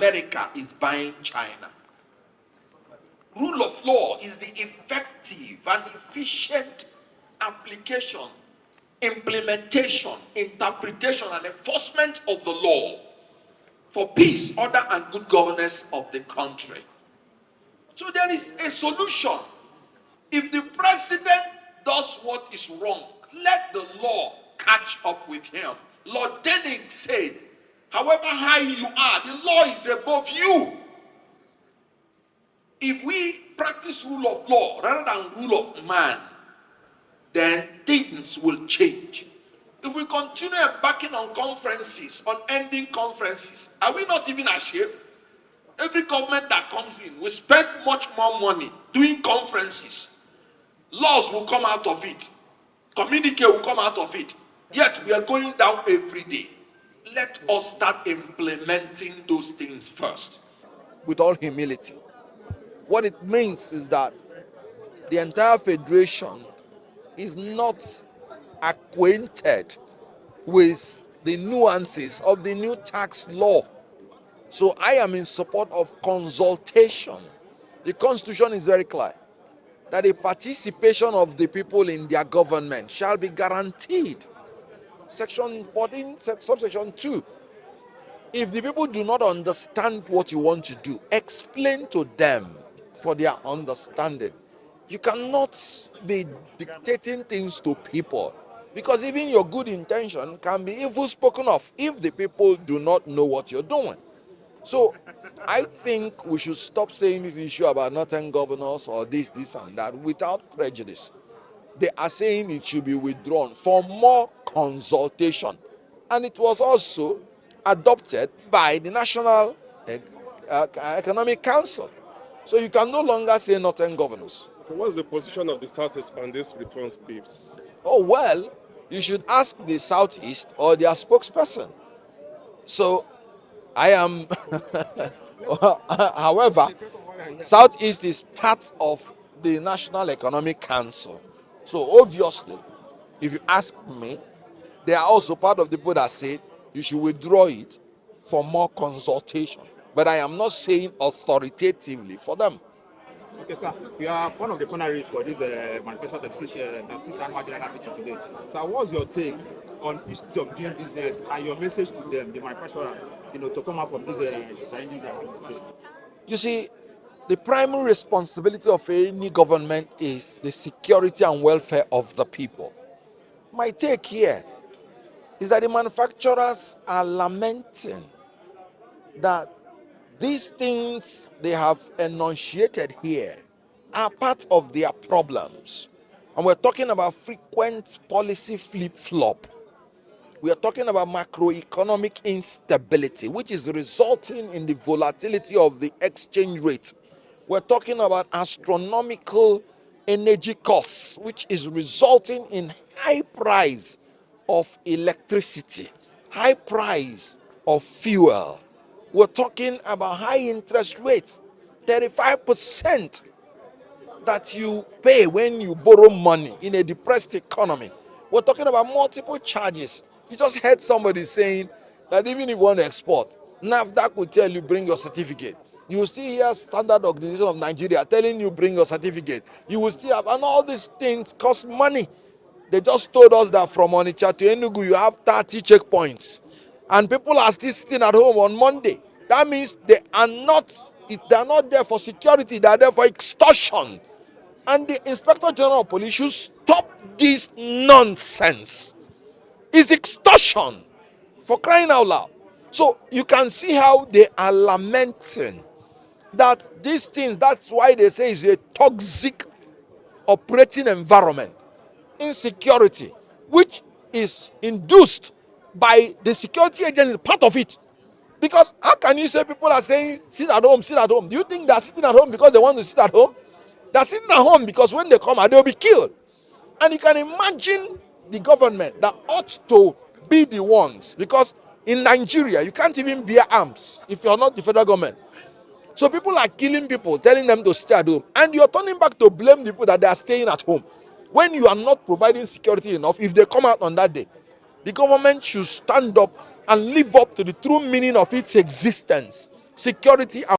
America is buying China. Rule of law is the effective and efficient application, implementation, interpretation, and enforcement of the law for peace, order, and good governance of the country. So there is a solution. If the president does what is wrong, let the law catch up with him. Lord Denning said, however high you are, the law is above you. If we practice rule of law rather than rule of man, then things will change. If we continue embarking on conferences, on ending conferences, are we not even ashamed? Every government that comes in will spend much more money doing conferences. Laws will come out of it. Communique will come out of it. Yet we are going down every day. Let us start implementing those things first. With all humility. What it means is that the entire federation is not acquainted with the nuances of the new tax law. So I am in support of consultation. The constitution is very clear that the participation of the people in their government shall be guaranteed. Section 14, subsection 2. If the people do not understand what you want to do, explain to them for their understanding. You cannot be dictating things to people, because even your good intention can be evil spoken of if the people do not know what you're doing. So I think we should stop saying this issue about northern governors or this and that without prejudice. They are saying it should be withdrawn for more consultation. And it was also adopted by the National Economic Council. So you can no longer say northern governors. What's the position of the Southeast on this reforms, please? Oh, well, you should ask the Southeast or their spokesperson. So I am, however, Southeast is part of the National Economic Council. So obviously, if you ask me, they are also part of the people that said you should withdraw it for more consultation. But I am not saying authoritatively for them. Okay, sir. You are one of the pioneers for this manifesto that Sister General meeting today. So, what's your take on issues of doing business and your message to them, the manufacturers, to come out from this challenging? You see, the primary responsibility of any government is the security and welfare of the people. My take here is that the manufacturers are lamenting that these things they have enunciated here are part of their problems. And we're talking about frequent policy flip-flop. We are talking about macroeconomic instability, which is resulting in the volatility of the exchange rate. We're talking about astronomical energy costs, which is resulting in high price of electricity, high price of fuel. We're talking about high interest rates, 35% that you pay when you borrow money in a depressed economy. We're talking about multiple charges. You just heard somebody saying that even if you want to export, NAFDAC will tell you bring your certificate. You will still hear Standard Organization of Nigeria telling you bring your certificate. You will still have, and all these things cost money. They just told us that from Onitsha to Enugu you have 30 checkpoints. And people are still sitting at home on Monday. That means they are not there for security, they are there for extortion. And the Inspector General of Police should stop this nonsense. It's extortion, for crying out loud. So you can see how they are lamenting that these things, that's why they say it's a toxic operating environment. Insecurity, which is induced by the security agency, part of it. Because how can you say people are saying sit at home, sit at home? Do you think they're sitting at home because they want to sit at home? They're sitting at home because when they come out, they'll be killed. And you can imagine the government that ought to be the ones, because in Nigeria, you can't even bear arms if you're not the federal government. So people are killing people, telling them to stay at home. And you're turning back to blame the people that they are staying at home. When you are not providing security enough, if they come out on that day, the government should stand up and live up to the true meaning of its existence. security and